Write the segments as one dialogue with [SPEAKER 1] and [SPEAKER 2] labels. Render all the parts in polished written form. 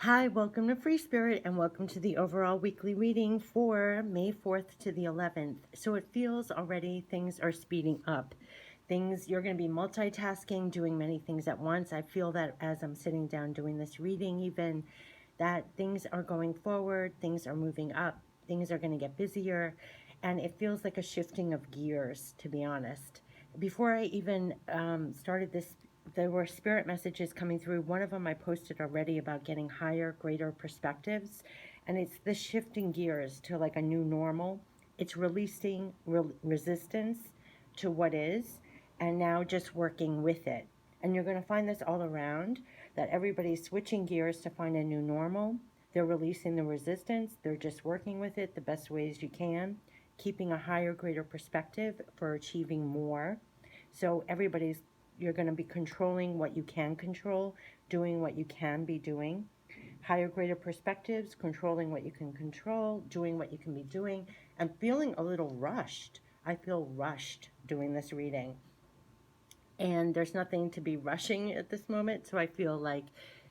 [SPEAKER 1] Hi, welcome to Free Spirit and welcome to the overall weekly reading for May 4th to the 11th. So it feels already things are speeding up. You're going to be multitasking, doing many things at once. I feel that as I'm sitting down doing this reading, even that things are going forward, things are moving up, things are going to get busier, and it feels like a shifting of gears, to be honest. Before I even started this, there were spirit messages coming through. One of them I posted already about getting higher, greater perspectives. And it's the shifting gears to like a new normal. It's releasing resistance to what is and now just working with it. And you're going to find this all around, that everybody's switching gears to find a new normal. They're releasing the resistance. They're just working with it the best ways you can, keeping a higher, greater perspective for achieving more. So you're going to be controlling what you can control, doing what you can be doing. Higher, greater perspectives, controlling what you can control, doing what you can be doing, and feeling a little rushed. I feel rushed doing this reading. And there's nothing to be rushing at this moment, so I feel like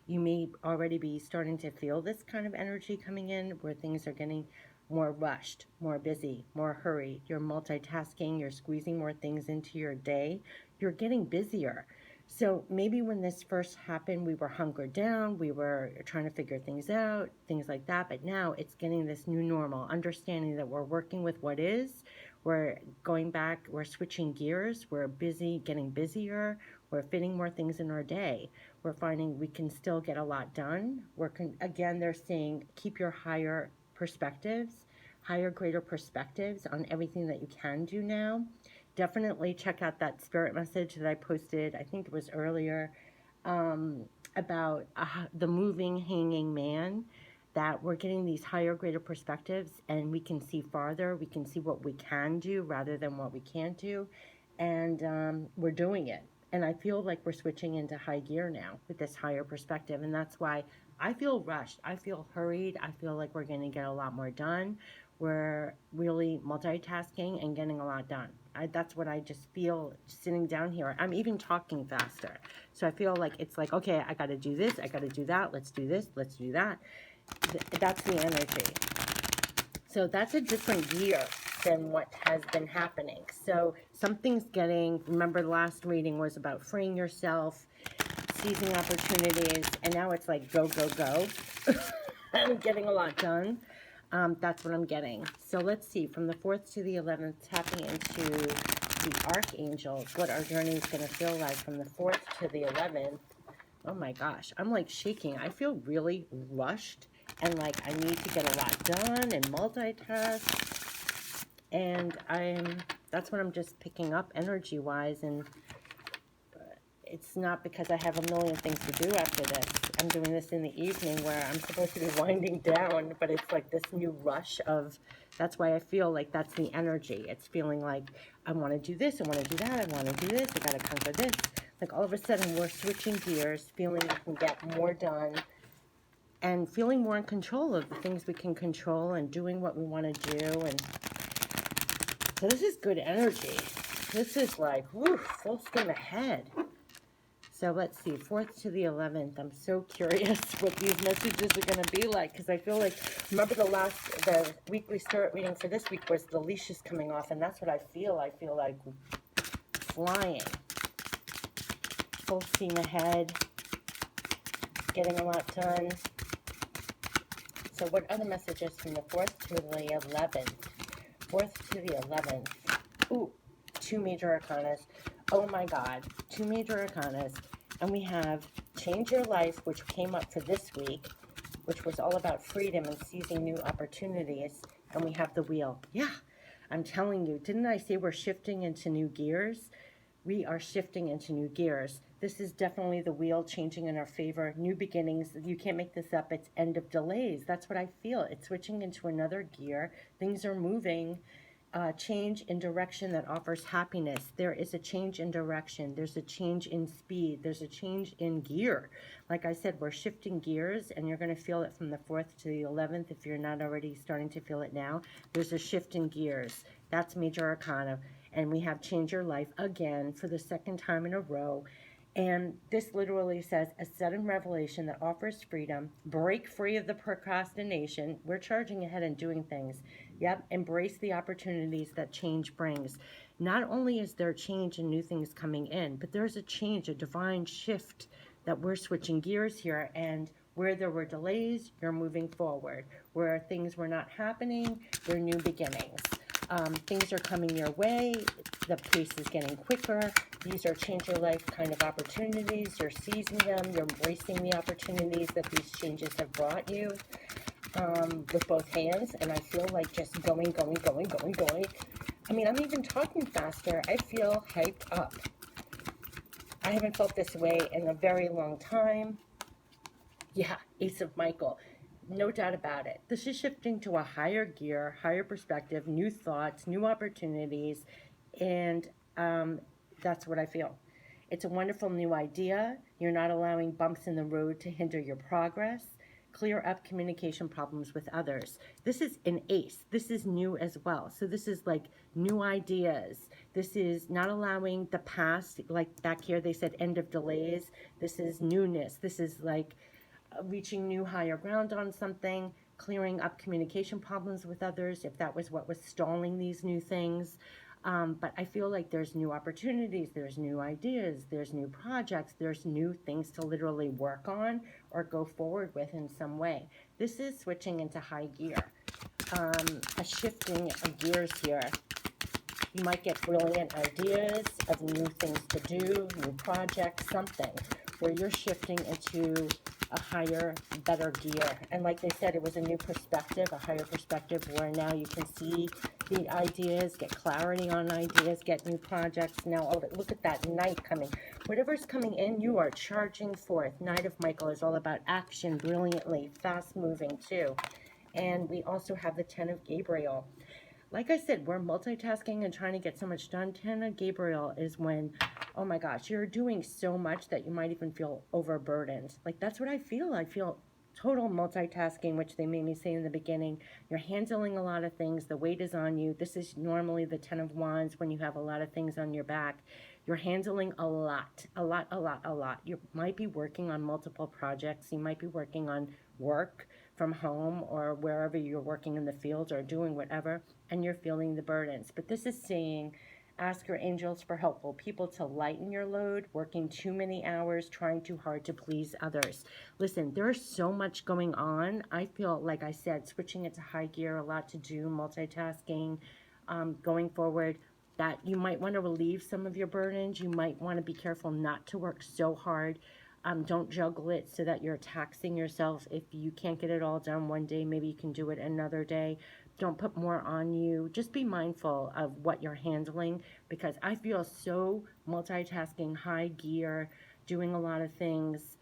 [SPEAKER 1] you may already be starting to feel this kind of energy coming in where things are getting more rushed, more busy, more hurried. You're multitasking, you're squeezing more things into your day, you're getting busier. So maybe when this first happened, we were hunkered down, we were trying to figure things out, things like that. But now it's getting this new normal, understanding that we're working with what is. We're going back, we're switching gears, we're busy, getting busier, we're fitting more things in our day. We're finding we can still get a lot done. Again, they're saying keep your higher perspectives, higher, greater perspectives on everything that you can do now. Definitely check out that spirit message that I posted, I think it was earlier, about the moving, hanging man, that we're getting these higher, greater perspectives and we can see farther. We can see what we can do rather than what we can't do. And we're doing it. And I feel like we're switching into high gear now with this higher perspective. And that's why I feel rushed. I feel hurried. I feel like we're going to get a lot more done. We're really multitasking and getting a lot done. That's what I just feel sitting down here. I'm even talking faster. So I feel like it's like, okay, I got to do this. I got to do that. Let's do this. Let's do that. That's the energy. So that's a different gear than what has been happening. So something's remember the last reading was about freeing yourself, seizing opportunities, and now it's like go, go, go. I'm getting a lot done. That's what I'm getting. So let's see, from the 4th to the 11th, tapping into the archangels, what our journey is going to feel like from the 4th to the 11th. Oh my gosh, I'm like shaking. I feel really rushed and like I need to get a lot done and multitask. And that's what I'm just picking up energy-wise. And it's not because I have a million things to do after this. I'm doing this in the evening where I'm supposed to be winding down, but it's like this new rush of, that's why I feel like that's the energy. It's feeling like I want to do this, I want to do that, I want to do this, I got to conquer this. Like all of a sudden we're switching gears, feeling we can get more done and feeling more in control of the things we can control and doing what we want to do. And so this is good energy. This is like, whew, full steam ahead. So let's see, 4th to the 11th. I'm so curious what these messages are going to be like, because I feel like, remember the weekly spirit reading for this week was the leash is coming off, and that's what I feel. I feel like flying. Full steam ahead. Getting a lot done. So what are the messages from the 4th to the 11th? 4th to the 11th. Ooh, 2 major arcanas. Oh my God, 2 major arcanas. And we have Change Your Life, which came up for this week, which was all about freedom and seizing new opportunities. And we have the Wheel. Yeah, I'm telling you, didn't I say we're shifting into new gears? We are shifting into new gears. This is definitely the wheel changing in our favor. New beginnings. You can't make this up. It's end of delays. That's what I feel. It's switching into another gear. Things are moving. Change in direction that offers happiness. There is a change in direction. There's a change in speed. There's a change in gear. Like I said, we're shifting gears, and you're going to feel it from the 4th to the 11th if you're not already starting to feel it now. There's a shift in gears. That's major arcana. And we have Change Your Life again for the 2nd time in a row. And this literally says a sudden revelation that offers freedom, break free of the procrastination. We're charging ahead and doing things. Yep, embrace the opportunities that change brings. Not only is there change and new things coming in, but there's a change, a divine shift that we're switching gears here. And where there were delays, you're moving forward. Where things were not happening, they're new beginnings. Things are coming your way. The pace is getting quicker. These are change your life kind of opportunities. You're seizing them. You're embracing the opportunities that these changes have brought you with both hands. And I feel like just going. I mean, I'm even talking faster. I feel hyped up. I haven't felt this way in a very long time. Yeah, Ace of Michael. No doubt about it. This is shifting to a higher gear, higher perspective, new thoughts, new opportunities, and that's what I feel. It's a wonderful new idea. You're not allowing bumps in the road to hinder your progress. Clear up communication problems with others. This is an ace. This is new as well. So this is like new ideas. This is not allowing the past, like back here they said end of delays. This is newness. This is like reaching new higher ground on something, clearing up communication problems with others, if that was what was stalling these new things. But I feel like there's new opportunities, there's new ideas, there's new projects, there's new things to literally work on or go forward with in some way. This is switching into high gear, a shifting of gears here. You might get brilliant ideas of new things to do, new projects, something where you're shifting into a higher, better gear. And like they said, it was a new perspective, a higher perspective where now you can see the ideas, get clarity on ideas, get new projects. Now, oh, look at that Knight coming. Whatever's coming in, you are charging forth. Knight of Michael is all about action, brilliantly, fast moving too. And we also have the 10 of Gabriel. Like I said, we're multitasking and trying to get so much done. 10 of Gabriel is when, oh my gosh, you're doing so much that you might even feel overburdened. Like, that's what I feel. I feel total multitasking, which they made me say in the beginning. You're handling a lot of things. The weight is on you. This is normally the 10 of Wands when you have a lot of things on your back. You're handling a lot. You might be working on multiple projects. You might be working on work from home or wherever you're working in the fields or doing whatever, and you're feeling the burdens. But this is saying, ask your angels for helpful people to lighten your load, working too many hours, trying too hard to please others. Listen, there's so much going on. I feel, like I said, switching it to high gear, a lot to do, multitasking, going forward, that you might want to relieve some of your burdens. You might want to be careful not to work so hard. Don't juggle it so that you're taxing yourself. If you can't get it all done one day, maybe you can do it another day. Don't put more on you. Just be mindful of what you're handling, because I feel so multitasking, high gear, doing a lot of things,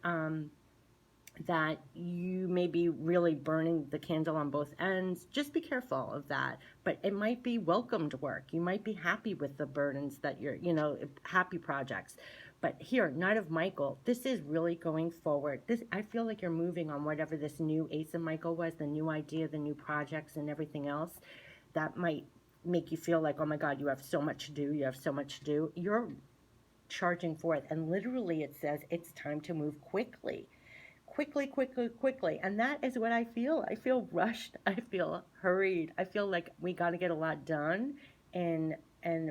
[SPEAKER 1] that you may be really burning the candle on both ends. Just be careful of that. But it might be welcomed work. You might be happy with the burdens that you're, happy projects. But here, Knight of Michael, this is really going forward. I feel like you're moving on whatever this new Ace of Michael was, the new idea, the new projects and everything else. That might make you feel like, oh my God, you have so much to do. You have so much to do. You're charging forth. And literally it says it's time to move quickly. Quickly. And that is what I feel. I feel rushed. I feel hurried. I feel like we got to get a lot done. And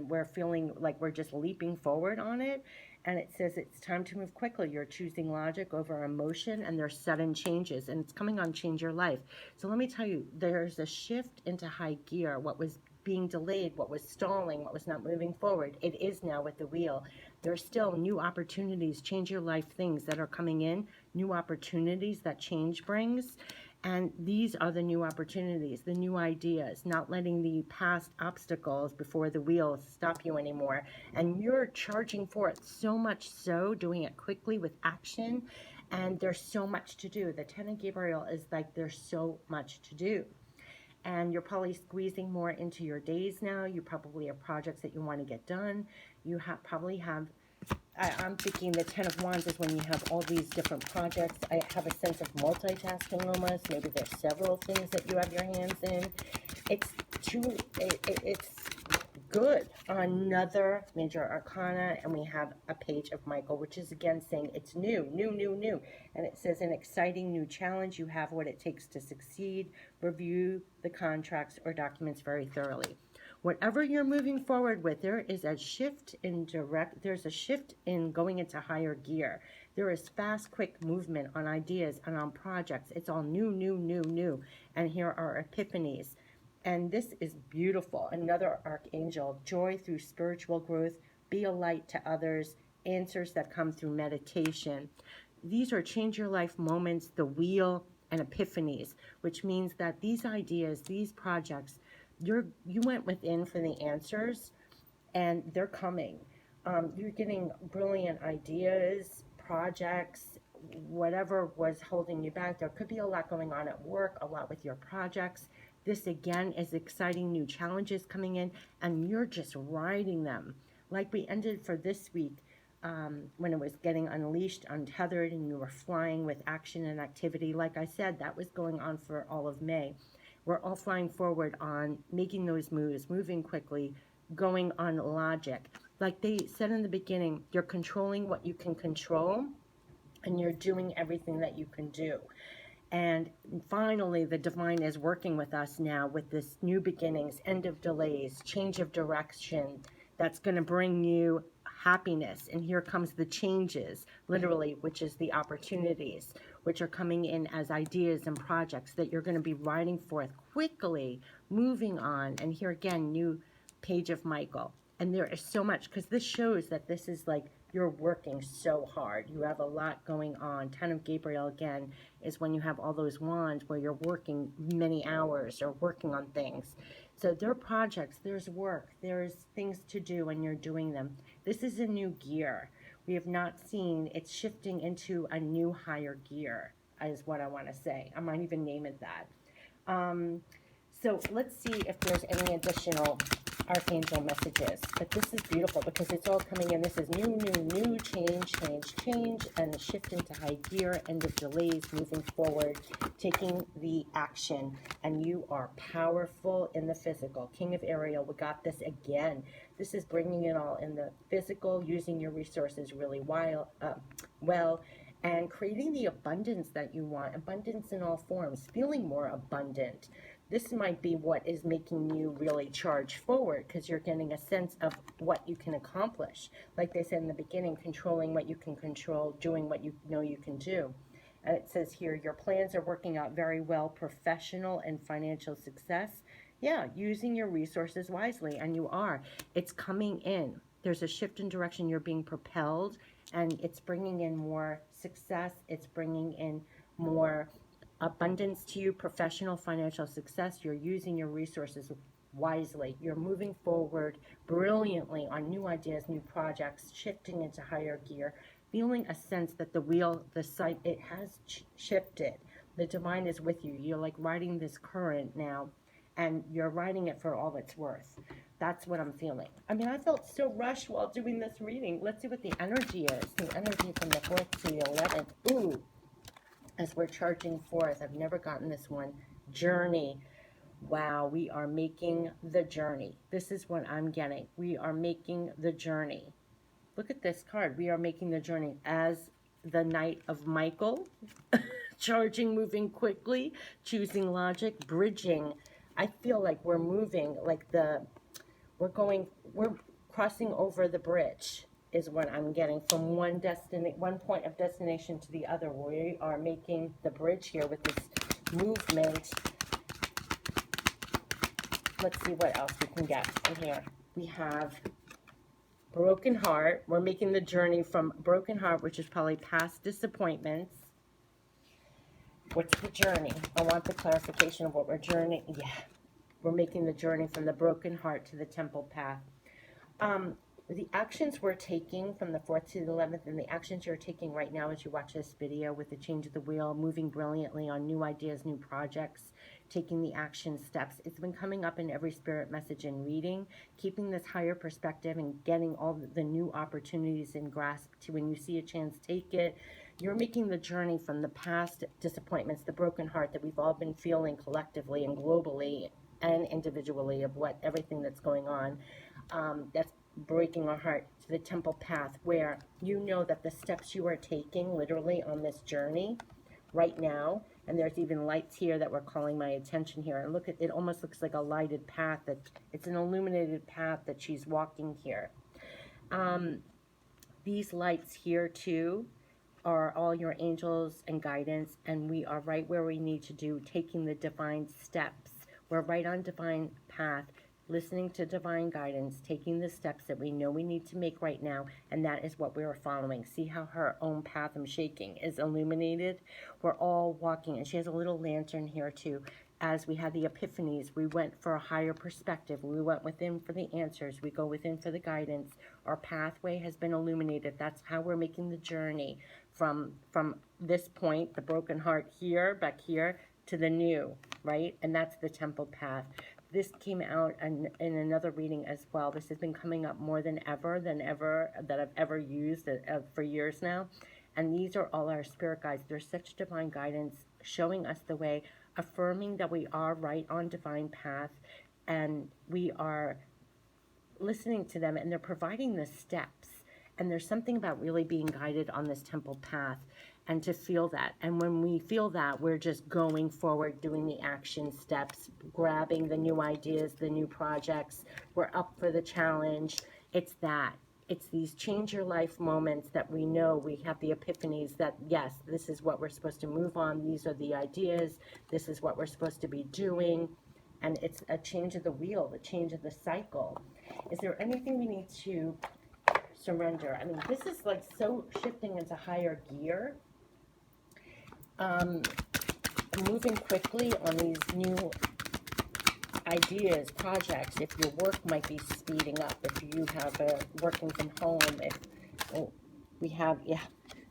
[SPEAKER 1] we're feeling like we're just leaping forward on it. And it says it's time to move quickly. You're choosing logic over emotion, and there's sudden changes, and it's coming on Change Your Life. So let me tell you, there's a shift into high gear. What was being delayed, what was stalling, what was not moving forward, it is now with the wheel. There's still new opportunities, change your life things that are coming in, new opportunities that change brings. And these are the new opportunities, the new ideas, not letting the past obstacles before the wheel stop you anymore. And you're charging forth so much so, doing it quickly with action. And there's so much to do. The 10 of Gabriel is like there's so much to do. And you're probably squeezing more into your days now. You probably have projects that you want to get done. You probably have... I'm thinking the 10 of Wands is when you have all these different projects. I have a sense of multitasking almost. Maybe there's several things that you have your hands in. It's good. Another major arcana, and we have a page of Michael, which is again saying it's new, new, new, new. And it says an exciting new challenge. You have what it takes to succeed. Review the contracts or documents very thoroughly. Whatever you're moving forward with, there is a shift in there's a shift in going into higher gear. There is fast, quick movement on ideas and on projects. It's all new, new, new, new. And here are epiphanies. And this is beautiful. Another archangel, joy through spiritual growth, be a light to others, answers that come through meditation. These are change your life moments, the wheel, and epiphanies, which means that these ideas, these projects, you went within for the answers, and they're coming. You're getting brilliant ideas, projects, whatever was holding you back. There could be a lot going on at work, a lot with your projects. This again is exciting new challenges coming in, and you're just riding them. Like we ended for this week, when it was getting unleashed, untethered, and you were flying with action and activity. Like I said, that was going on for all of May. We're all flying forward on making those moves, moving quickly, going on logic. Like they said in the beginning, you're controlling what you can control, and you're doing everything that you can do. And finally, the divine is working with us now with this new beginnings, end of delays, change of direction that's going to bring you happiness. And here comes the changes, literally, which is the opportunities, which are coming in as ideas and projects that you're going to be riding forth quickly, moving on. And here again, new page of Michael. And there is so much, because this shows that this is like you're working so hard. You have a lot going on. 10 of Gabriel, again, is when you have all those wands where you're working many hours or working on things. So there are projects, there's work, there's things to do, and you're doing them. This is a new gear. We have not seen, it's shifting into a new higher gear, is what I want to say. I might even name it that. So let's see if there's any additional archangel messages. But this is beautiful because it's all coming in. This is new, new, new, change, change, change, and a shift into high gear, end of delays, moving forward, taking the action. And you are powerful in the physical. King of Ariel, we got this again. This is bringing it all in the physical, using your resources really well, and creating the abundance that you want. Abundance in all forms, feeling more abundant. This might be what is making you really charge forward, because you're getting a sense of what you can accomplish. Like they said in the beginning, controlling what you can control, doing what you know you can do. And it says here, your plans are working out very well, professional and financial success. Yeah, using your resources wisely, and you are. It's coming in. There's a shift in direction. You're being propelled, and it's bringing in more success. It's bringing in more abundance to you, professional, financial success. You're using your resources wisely. You're moving forward brilliantly on new ideas, new projects, shifting into higher gear, feeling a sense that the wheel, the site, it has shifted. The divine is with you. You're like riding this current now, and you're riding it for all it's worth. That's what I'm feeling. I mean, I felt so rushed while doing this reading. Let's see what the energy is. The energy from the 4th to the 11th. Ooh. As we're charging forth, I've never gotten this one. Journey. Wow, we are making the journey. This is what I'm getting. We are making the journey. Look at this card. We are making the journey as the Knight of Michael. Charging, moving quickly, choosing logic, bridging. I feel like we're moving, like we're crossing over the bridge. Is what I'm getting from one point of destination to the other. We are making the bridge here with this movement. Let's see what else we can get in here. We have broken heart. We're making the journey from broken heart, which is probably past disappointments. What's the journey? I want the clarification of what we're journeying. Yeah, we're making the journey from the broken heart to the temple path. The actions we're taking from the 4th to the 11th, and the actions you're taking right now as you watch this video with the change of the wheel, moving brilliantly on new ideas, new projects, taking the action steps. It's been coming up in every spirit message and reading, keeping this higher perspective and getting all the new opportunities in grasp to when you see a chance, take it. You're making the journey from the past disappointments, the broken heart that we've all been feeling collectively and globally and individually of everything that's going on. that's breaking our heart, to the temple path, where you know that the steps you are taking literally on this journey right now, and there's even lights here that were calling my attention here, and look at it, almost looks like a lighted path, that it's an illuminated path that she's walking here. These lights here too are all your angels and guidance, and we are right where we need to do, taking the divine steps. We're right on divine path, listening to divine guidance, taking the steps that we know we need to make right now, and that is what we are following. See how her own path, I'm shaking, is illuminated? We're all walking, and she has a little lantern here too. As we had the epiphanies, we went for a higher perspective. We went within for the answers. We go within for the guidance. Our pathway has been illuminated. That's how we're making the journey from this point, the broken heart here, back here, to the new, right? And that's the temple path. This came out in another reading as well. This has been coming up more than ever, that I've ever used for years now. And these are all our spirit guides. There's such divine guidance showing us the way, affirming that we are right on divine path, and we are listening to them, and they're providing the steps. And there's something about really being guided on this temple path, and to feel that. And when we feel that, we're just going forward, doing the action steps, grabbing the new ideas, the new projects. We're up for the challenge. It's that. It's these change your life moments that we know, we have the epiphanies that, yes, this is what we're supposed to move on. These are the ideas. This is what we're supposed to be doing. And it's a change of the wheel, the change of the cycle. Is there anything we need to surrender? I mean, this is like so shifting into higher gear. Moving quickly on these new ideas, projects. If your work might be speeding up, if you have working from home, if we have,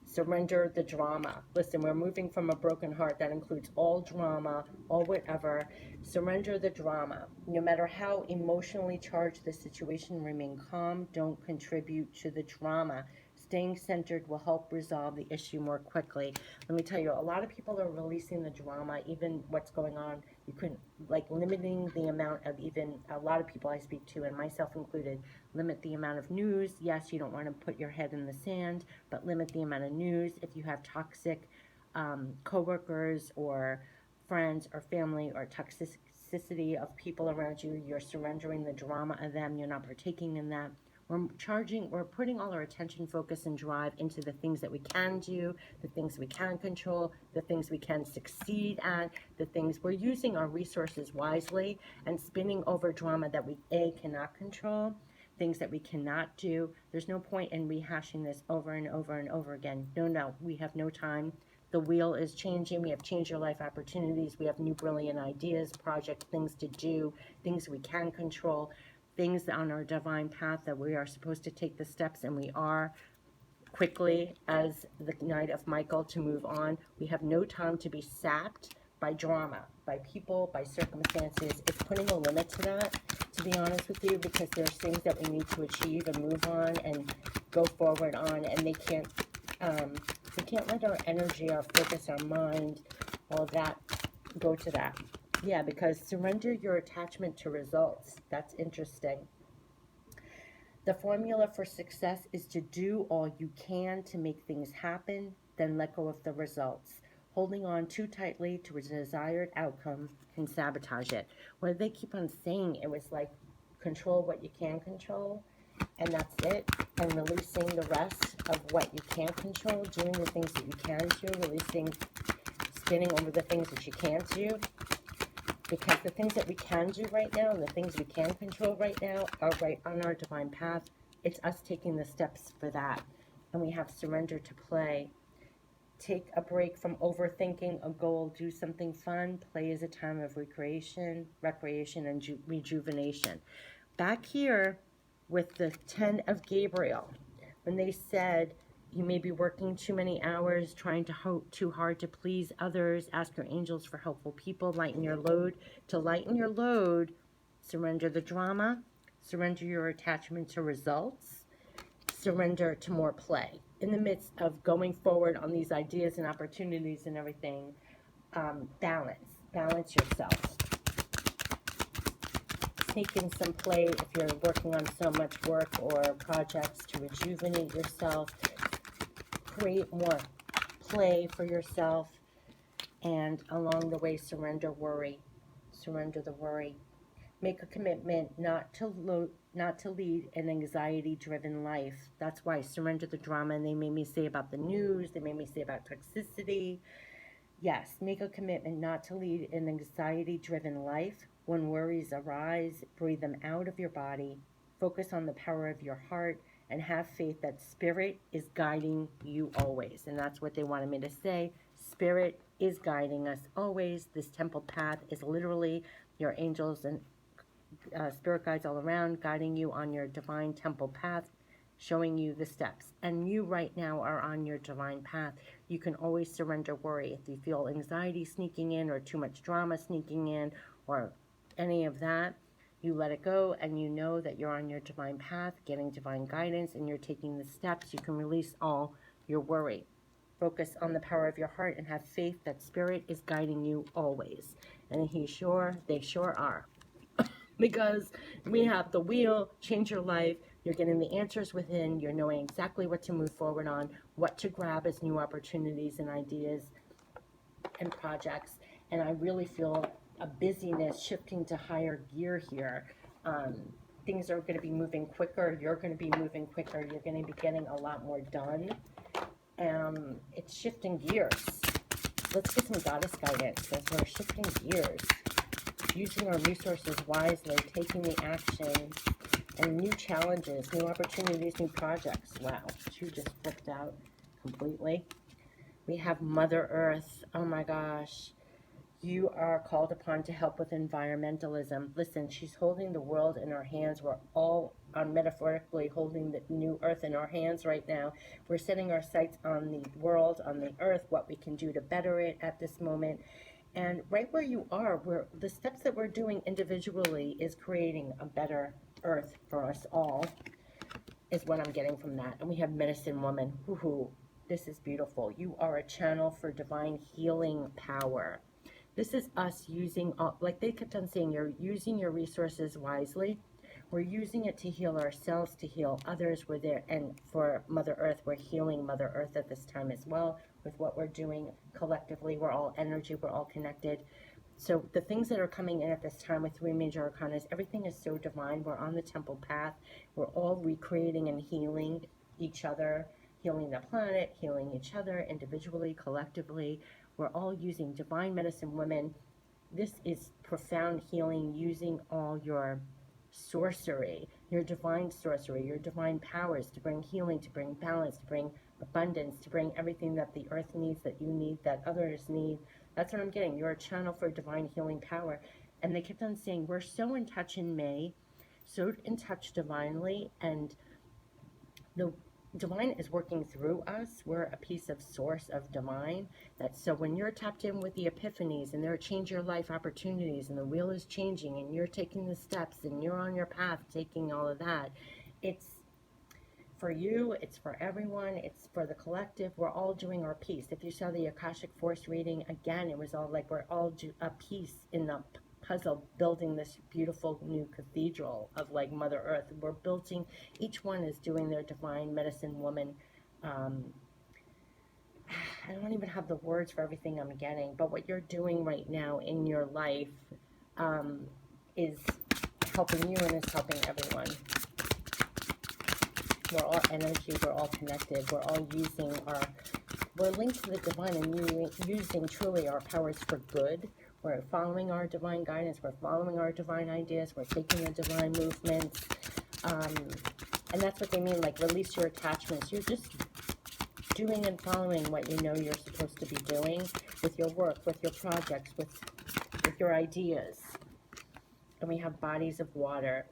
[SPEAKER 1] surrender the drama. Listen, we're moving from a broken heart. That includes all drama, all whatever. Surrender the drama. No matter how emotionally charged the situation, remain calm. Don't contribute to the drama. Staying centered will help resolve the issue more quickly. Let me tell you, a lot of people are releasing the drama, even what's going on. You can, like, limiting the amount of, even a lot of people I speak to, and myself included, limit the amount of news. Yes, you don't want to put your head in the sand, but limit the amount of news. If you have toxic coworkers or friends or family, or toxicity of people around you, you're surrendering the drama of them. You're not partaking in that. We're putting all our attention, focus, and drive into the things that we can do, the things we can control, the things we can succeed at, the things we're using our resources wisely, and spinning over drama that we cannot control, things that we cannot do. There's no point in rehashing this over and over and over again. No, we have no time. The wheel is changing. We have change your life opportunities. We have new brilliant ideas, projects, things to do, things we can control, things on our divine path that we are supposed to take the steps, and we are quickly as the Knight of Michael to move on. We have no time to be sapped by drama, by people, by circumstances. It's putting a limit to that, to be honest with you, because there's things that we need to achieve and move on and go forward on, and we can't let our energy, our focus, our mind, all of that go to that. Yeah, because surrender your attachment to results. That's interesting. The formula for success is to do all you can to make things happen, then let go of the results. Holding on too tightly to a desired outcome can sabotage it. What did they keep on saying? It was like, control what you can control, and that's it. And releasing the rest of what you can't control, doing the things that you can do, releasing, spinning over the things that you can't do. Because the things that we can do right now and the things we can control right now are right on our divine path. It's us taking the steps for that. And we have surrender to play. Take a break from overthinking a goal. Do something fun. Play is a time of recreation, and rejuvenation. Back here with the 10 of Gabriel, when they said, you may be working too many hours, trying too hard to please others. Ask your angels for helpful people. Lighten your load. To lighten your load, surrender the drama. Surrender your attachment to results. Surrender to more play. In the midst of going forward on these ideas and opportunities and everything, balance yourself. sneak in some play if you're working on so much work or projects to rejuvenate yourself. Create more play for yourself, and along the way, surrender worry. Surrender the worry. Make a commitment not to lead an anxiety-driven life. That's why surrender the drama. And they made me say about the news. They made me say about toxicity. Yes, make a commitment not to lead an anxiety-driven life. When worries arise, breathe them out of your body. Focus on the power of your heart and have faith that Spirit is guiding you always. And that's what they wanted me to say. Spirit is guiding us always. This temple path is literally your angels and spirit guides all around, guiding you on your divine temple path, showing you the steps. And you right now are on your divine path. You can always surrender worry. If you feel anxiety sneaking in or too much drama sneaking in or any of that, you let it go and you know that you're on your divine path, getting divine guidance, and you're taking the steps. You can release all your worry. Focus on the power of your heart and have faith that Spirit is guiding you always. And they sure are. Because we have the wheel, change your life. You're getting the answers within. You're knowing exactly what to move forward on, what to grab as new opportunities and ideas and projects. And I really feel a busyness shifting to higher gear here. Things are going to be moving quicker. You're going to be moving quicker. You're going to be getting a lot more done. It's shifting gears. Let's get some goddess guidance as we're shifting gears. Using our resources wisely, taking the action, and new challenges, new opportunities, new projects. Wow, she just flipped out completely. We have Mother Earth. Oh my gosh. You are called upon to help with environmentalism. Listen, she's holding the world in her hands. We're all metaphorically holding the new earth in our hands right now. We're setting our sights on the world, on the earth, what we can do to better it at this moment. And right where you are, the steps that we're doing individually is creating a better earth for us all, is what I'm getting from that. And we have Medicine Woman. Woohoo. This is beautiful. You are a channel for divine healing power. This is us using, like they kept on saying, you're using your resources wisely. We're using it to heal ourselves, to heal others. We're there, and for Mother Earth, we're healing Mother Earth at this time as well with what we're doing collectively. We're all energy, we're all connected. So the things that are coming in at this time with three major arcana, everything is so divine. We're on the temple path. We're all recreating and healing each other, healing the planet, healing each other individually, collectively. We're all using divine medicine women. This is profound healing using all your sorcery, your divine sorcery, your divine powers to bring healing, to bring balance, to bring abundance, to bring everything that the earth needs, that you need, that others need. That's what I'm getting. You're a channel for divine healing power. And they kept on saying, we're so in touch in May, so in touch divinely, and the divine is working through us. We're a piece of source of divine. That's so when you're tapped in with the epiphanies and there are change your life opportunities and the wheel is changing and you're taking the steps and you're on your path taking all of that, it's for you, it's for everyone, it's for the collective. We're all doing our piece. If you saw the Akashic Force reading, again, it was all like we're all a piece in the puzzle, building this beautiful new cathedral of like Mother Earth. We're building, each one is doing their divine medicine woman. I don't even have the words for everything I'm getting, but what you're doing right now in your life is helping you and is helping everyone. We're all energy, we're all connected, we're all using we're linked to the divine and using truly our powers for good. We're following our divine guidance, we're following our divine ideas, we're taking the divine movements. And that's what they mean, like release your attachments. You're just doing and following what you know you're supposed to be doing with your work, with your projects, with your ideas. And we have bodies of water.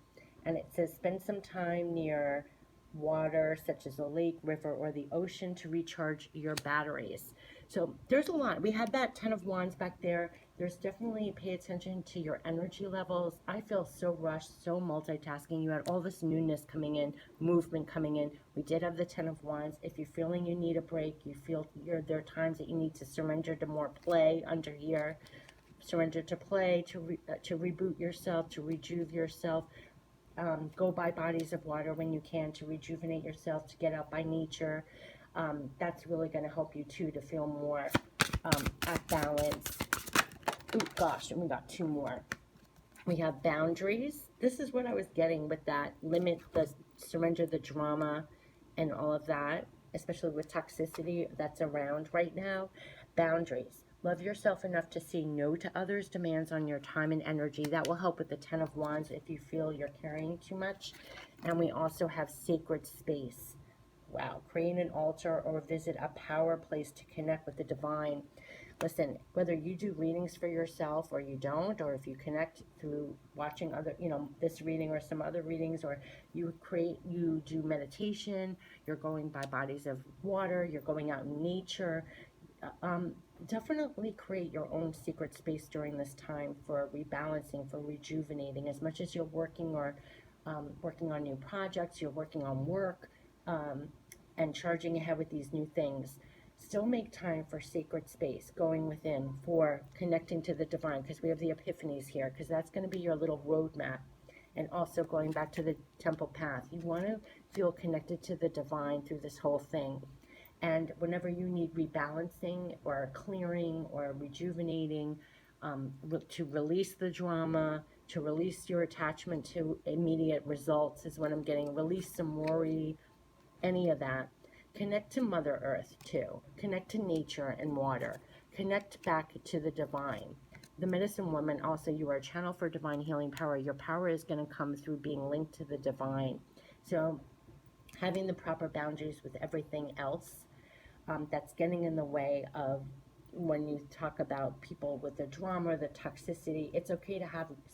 [SPEAKER 1] And it says spend some time near water such as a lake, river, or the ocean to recharge your batteries. So there's a lot. We had that 10 of Wands back there. There's definitely pay attention to your energy levels. I feel so rushed, so multitasking. You had all this newness coming in, movement coming in. We did have the 10 of Wands. If you're feeling you need a break, you feel there are times that you need to surrender to more play under here. surrender to play, to reboot yourself, to rejuve yourself. Go by bodies of water when you can to rejuvenate yourself, to get out by nature. That's really going to help you too to feel more at balance. Oh gosh, and we got two more. We have boundaries. This is what I was getting with that. Limit the, surrender the drama and all of that, especially with toxicity that's around right now. Boundaries. Love yourself enough to say no to others' demands on your time and energy. That will help with the Ten of Wands if you feel you're carrying too much. And we also have sacred space. Wow. Create an altar or visit a power place to connect with the divine. Listen, whether you do readings for yourself or you don't, or if you connect through watching other, this reading or some other readings, or you do meditation, you're going by bodies of water, you're going out in nature, definitely create your own secret space during this time for rebalancing, for rejuvenating. As much as you're working or working on new projects, you're working on work, and charging ahead with these new things, still make time for sacred space, going within, for connecting to the divine, because we have the epiphanies here, because that's going to be your little roadmap. And also going back to the temple path, you want to feel connected to the divine through this whole thing. And whenever you need rebalancing or clearing or rejuvenating, to release the drama, to release your attachment to immediate results is what I'm getting. Release some worry, any of that. Connect to Mother Earth too. Connect to nature and water. Connect back to the divine. The medicine woman, also, you are a channel for divine healing power. Your power is going to come through being linked to the divine. So having the proper boundaries with everything else that's getting in the way of, when you talk about people with the drama, the toxicity, it's okay to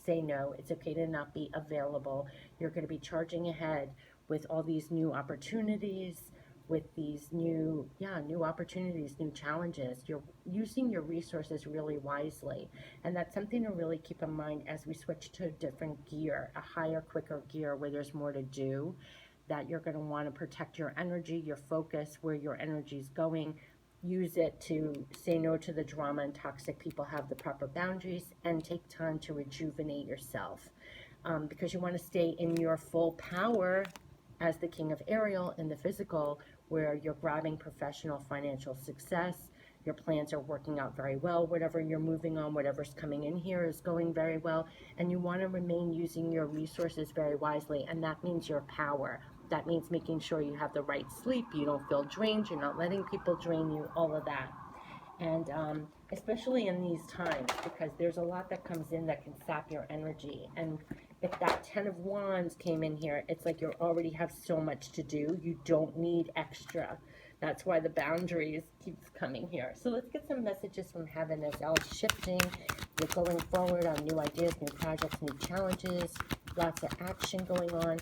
[SPEAKER 1] say no. It's okay to not be available. You're going to be charging ahead with all these new opportunities, with these new opportunities, new challenges. You're using your resources really wisely. And that's something to really keep in mind as we switch to a different gear, a higher, quicker gear where there's more to do, that you're going to want to protect your energy, your focus, where your energy is going. Use it to say no to the drama and toxic people, have the proper boundaries, and take time to rejuvenate yourself. Because you want to stay in your full power as the King of Ariel in the physical, where you're grabbing professional financial success. Your plans are working out very well. Whatever you're moving on, whatever's coming in here is going very well. And you want to remain using your resources very wisely. And that means your power. That means making sure you have the right sleep. You don't feel drained. You're not letting people drain you, all of that. And especially in these times, because there's a lot that comes in that can sap your energy. And if that 10 of Wands came in here, it's like you already have so much to do. You don't need extra. That's why the boundaries keeps coming here. So let's get some messages from heaven as L's shifting. You're going forward on new ideas, new projects, new challenges, lots of action going on.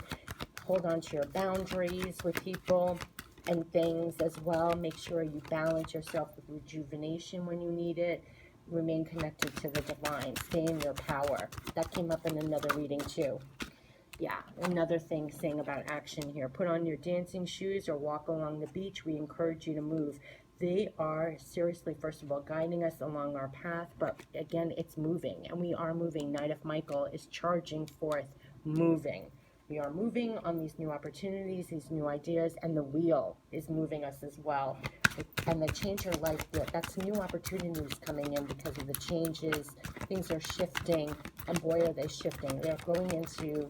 [SPEAKER 1] Hold on to your boundaries with people and things as well. Make sure you balance yourself with rejuvenation when you need it. Remain connected to the divine. Stay in your power. That came up in another reading too. Yeah, another thing saying about action here. Put on your dancing shoes or walk along the beach. We encourage you to move. They are seriously, first of all, guiding us along our path. But again, it's moving. And we are moving. Knight of Michael is charging forth, moving. We are moving on these new opportunities, these new ideas, and the wheel is moving us as well. And the change your life, that's new opportunities coming in because of the changes. Things are shifting, and boy, are they shifting. They're going into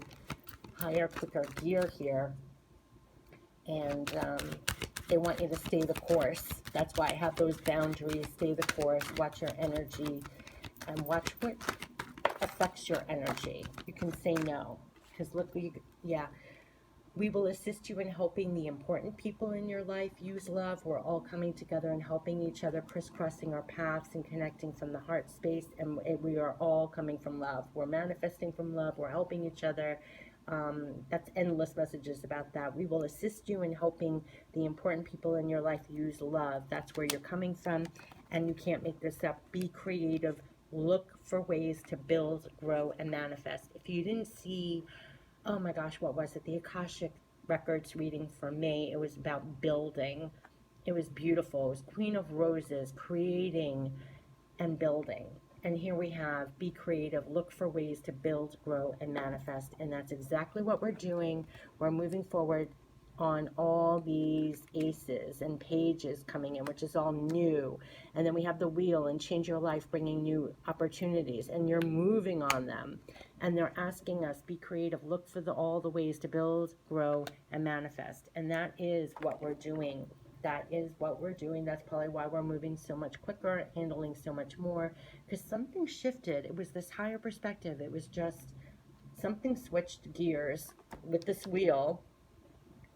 [SPEAKER 1] higher, quicker gear here, and they want you to stay the course. That's why I have those boundaries. Stay the course, watch your energy, and watch what affects your energy. You can say no. Because look, we will assist you in helping the important people in your life use love. We're all coming together and helping each other, crisscrossing our paths and connecting from the heart space. And we are all coming from love. We're manifesting from love. We're helping each other. That's endless messages about that. We will assist you in helping the important people in your life use love. That's where you're coming from. And you can't make this up. Be creative. Look for ways to build, grow, and manifest. If you didn't see, oh my gosh, what was it? The Akashic Records reading for May. It was about building. It was beautiful. It was Queen of Roses, creating and building. And here we have, be creative, look for ways to build, grow, and manifest. And that's exactly what we're doing. We're moving forward on all these aces and pages coming in, which is all new. And then we have the wheel and change your life, bringing new opportunities, and you're moving on them. And they're asking us, be creative, look for all the ways to build, grow, and manifest. And that is what we're doing. That is what we're doing. That's probably why we're moving so much quicker, handling so much more, because something shifted. It was this higher perspective. It was just something switched gears with this wheel,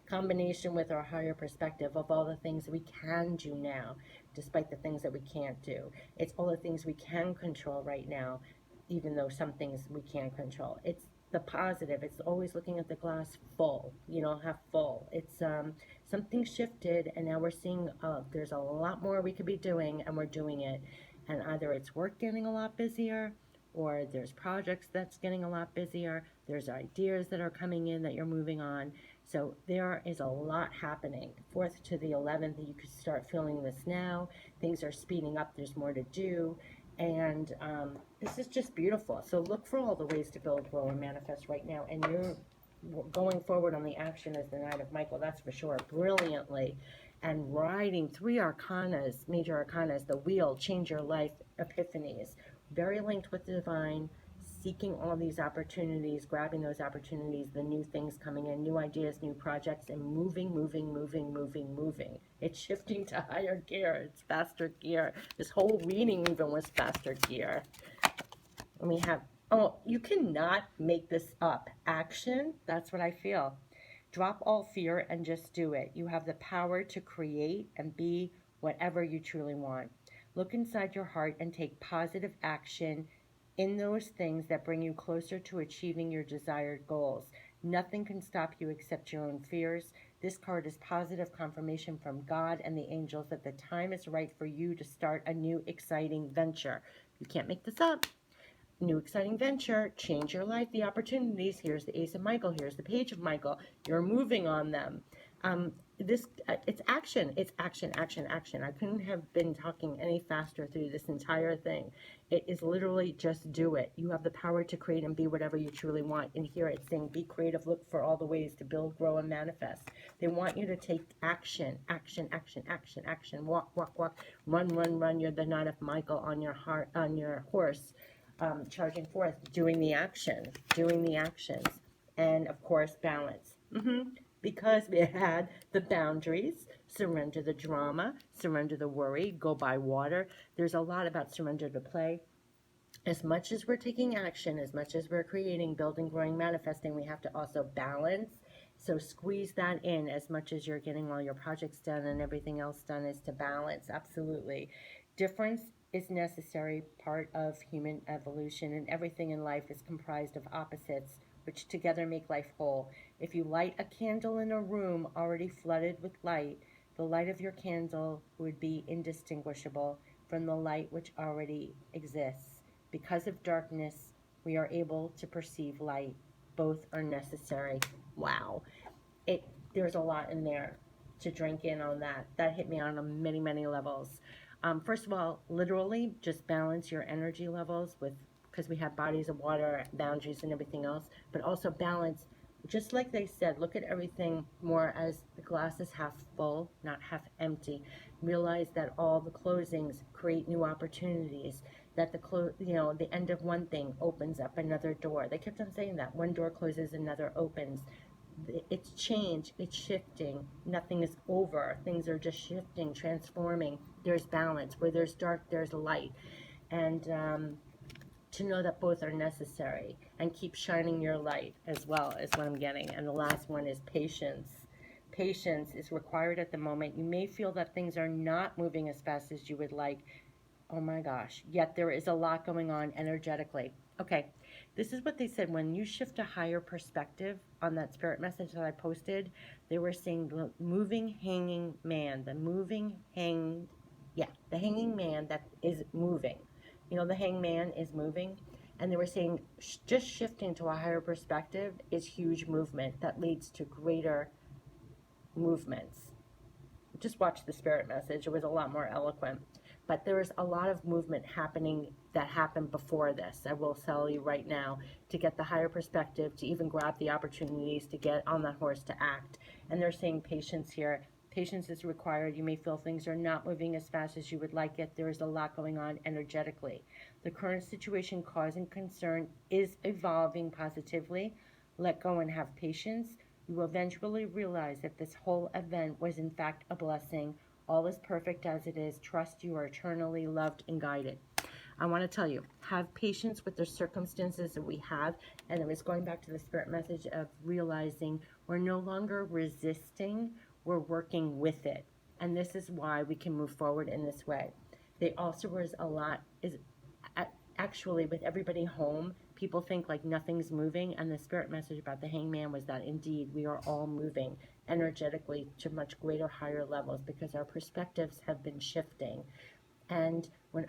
[SPEAKER 1] combination with our higher perspective of all the things we can do now, despite the things that we can't do. It's all the things we can control right now, even though some things we can't control. It's the positive. It's always looking at the glass full, half full. It's something shifted, and now we're seeing there's a lot more we could be doing, and we're doing it. And either it's work getting a lot busier, or there's projects that's getting a lot busier. There's ideas that are coming in that you're moving on. So there is a lot happening. 4th to the 11th, you could start feeling this now. Things are speeding up. There's more to do. And this is just beautiful. So look for all the ways to build, grow, and manifest right now. And you're going forward on the action as the Knight of Michael, that's for sure, brilliantly. And riding 3 arcanas, major arcanas, the wheel, change your life, epiphanies. Very linked with the divine, seeking all these opportunities, grabbing those opportunities, the new things coming in, new ideas, new projects, and moving. It's shifting to higher gear. It's faster gear. This whole reading even was faster gear. And we have, oh, you cannot make this up. Action, that's what I feel. Drop all fear and just do it. You have the power to create and be whatever you truly want. Look inside your heart and take positive action in those things that bring you closer to achieving your desired goals. Nothing can stop you except your own fears. This card is positive confirmation from God and the angels that the time is right for you to start a new exciting venture. You can't make this up. New exciting venture, change your life, the opportunities. Here's the Ace of Michael, here's the Page of Michael. You're moving on them. It's action. It's action. I couldn't have been talking any faster through this entire thing. It is literally just do it. You have the power to create and be whatever you truly want. And here it's saying be creative, look for all the ways to build, grow, and manifest. They want you to take action. Walk, run. You're the Knight of Michael on your horse, charging forth, doing the actions. And of course, balance. Because we had the boundaries, surrender the drama, surrender the worry, go by water. There's a lot about surrender to play. As much as we're taking action, as much as we're creating, building, growing, manifesting, we have to also balance. So squeeze that in as much as you're getting all your projects done and everything else done is to balance. Absolutely. Difference is necessary, part of human evolution, and everything in life is comprised of opposites, which together make life whole. If you light a candle in a room already flooded with light, the light of your candle would be indistinguishable from the light which already exists. Because of darkness, we are able to perceive light. Both are necessary. Wow. There's a lot in there to drink in on that. That hit me on many levels. First of all, literally, just balance your energy levels because we have bodies of water, boundaries, and everything else, but also balance, just like they said, look at everything more as the glass is half full, not half empty. Realize that all the closings create new opportunities, that the end of one thing opens up another door. They kept on saying that. One door closes, another opens. It's change, it's shifting. Nothing is over. Things are just shifting, transforming. There's balance. Where there's dark, there's light. And to know that both are necessary, and keep shining your light as well is what I'm getting. And the last one is patience. Patience is required at the moment. You may feel that things are not moving as fast as you would like. Oh my gosh. Yet there is a lot going on energetically. Okay, this is what they said. When you shift a higher perspective on that spirit message that I posted, they were saying the moving hanging man, the hanging man that is moving. The hangman is moving. And they were saying just shifting to a higher perspective is huge movement that leads to greater movements. Just watch the spirit message. It was a lot more eloquent. But there is a lot of movement happening that happened before this, I will tell you right now, to get the higher perspective, to even grab the opportunities to get on that horse to act. And they're saying patience here. Patience is required. You may feel things are not moving as fast as you would like it. There is a lot going on energetically. The current situation causing concern is evolving positively. Let go and have patience. You will eventually realize that this whole event was in fact a blessing. All is perfect as it is. Trust you are eternally loved and guided. I want to tell you, have patience with the circumstances that we have. And it was going back to the spirit message of realizing we're no longer resisting, we're working with it. And this is why we can move forward in this way. They also was a lot, is actually with everybody home, people think like nothing's moving. And the spirit message about the hangman was that indeed we are all moving energetically to much greater, higher levels because our perspectives have been shifting. And when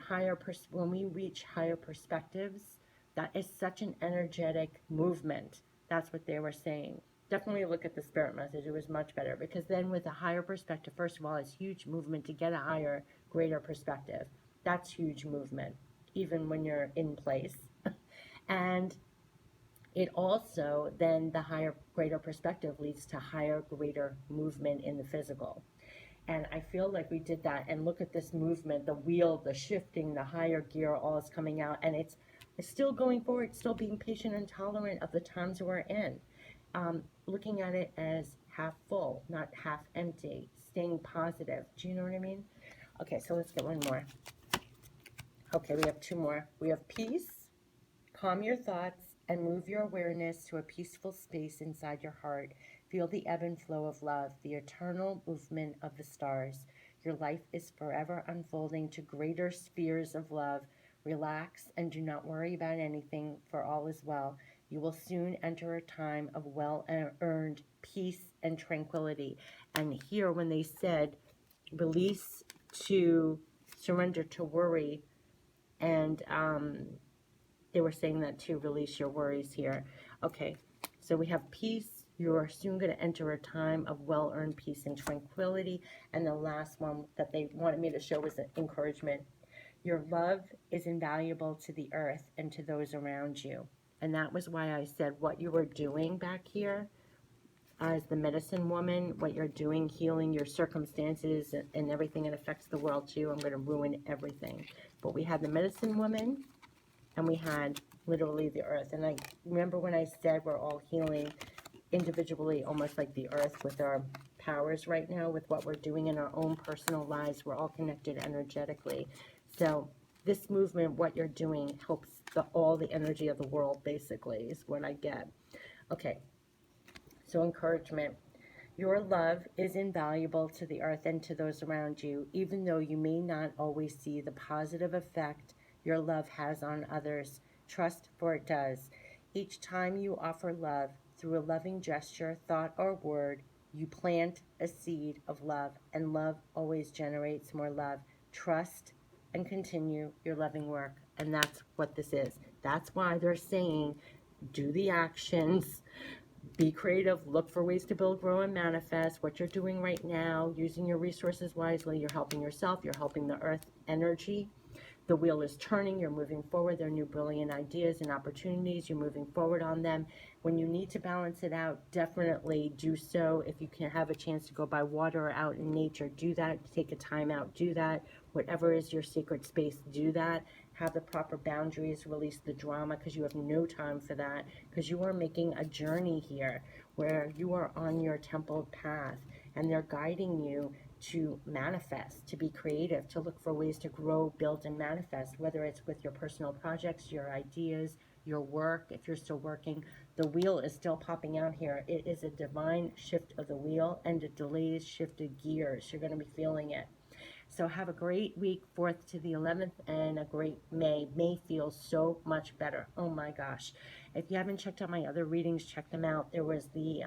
[SPEAKER 1] we reach higher perspectives, that is such an energetic movement. That's what they were saying. Definitely look at the spirit message. It was much better because then with a higher perspective, first of all, it's huge movement to get a higher, greater perspective. That's huge movement, even when you're in place. And it also, then the higher, greater perspective leads to higher, greater movement in the physical. And I feel like we did that. And look at this movement, the wheel, the shifting, the higher gear, all is coming out. And it's still going forward, still being patient and tolerant of the times we're in. Looking at it as half full, not half empty, staying positive. Do you know what I mean? Okay, so let's get one more. Okay, we have two more. We have peace. Calm your thoughts and move your awareness to a peaceful space inside your heart. Feel the ebb and flow of love, the eternal movement of the stars. Your life is forever unfolding to greater spheres of love. Relax and do not worry about anything, for all is well. You will soon enter a time of well-earned peace and tranquility. And here when they said release to surrender to worry, and they were saying that to release your worries here. Okay, so we have peace. You are soon going to enter a time of well-earned peace and tranquility. And the last one that they wanted me to show was encouragement. Your love is invaluable to the earth and to those around you. And that was why I said what you were doing back here as the medicine woman, what you're doing, healing your circumstances and everything that affects the world too. I'm going to ruin everything. But we had the medicine woman, and we had literally the earth. And I remember when I said we're all healing individually, almost like the earth with our powers right now, with what we're doing in our own personal lives. We're all connected energetically. So this movement, what you're doing, helps all the energy of the world, basically, is what I get. Okay, so encouragement. Your love is invaluable to the earth and to those around you, even though you may not always see the positive effect your love has on others. Trust, for it does. Each time you offer love through a loving gesture, thought, or word, you plant a seed of love, and love always generates more love. Trust and continue your loving work. And that's what this is. That's why they're saying do the actions. Be creative, look for ways to build, grow, and manifest what you're doing right now, using your resources wisely. You're helping yourself, you're helping the earth energy. The wheel is turning, you're moving forward. There are new brilliant ideas and opportunities. You're moving forward on them. When you need to balance it out, definitely do so. If you can have a chance to go by water or out in nature, do that. Take a time out, do that. Whatever is your sacred space, do that. Have the proper boundaries, release the drama, because you have no time for that, because you are making a journey here where you are on your temple path, and they're guiding you to manifest, to be creative, to look for ways to grow, build, and manifest, whether it's with your personal projects, your ideas, your work. If you're still working, the wheel is still popping out here. It is a divine shift of the wheel and a delayed shifted gears. You're going to be feeling it. So have a great week, 4th to the 11th, and a great May. May feels so much better. Oh my gosh. If you haven't checked out my other readings, check them out. There was the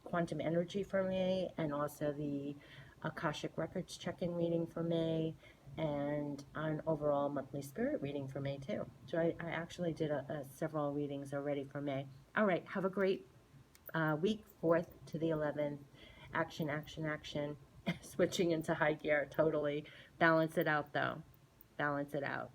[SPEAKER 1] quantum energy for May, and also the Akashic Records check-in reading for May, and an overall monthly spirit reading for May too. So I actually did several readings already for May. All right, have a great week, 4th to the 11th. Action, action, action. Switching into high gear, totally. Balance it out though. balance it out.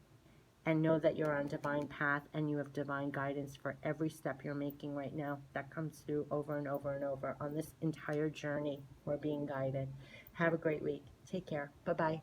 [SPEAKER 1] And know that you're on divine path and you have divine guidance for every step you're making right now. That comes through over and over and over on this entire journey. We're being guided. Have a great week. Take care. Bye-bye.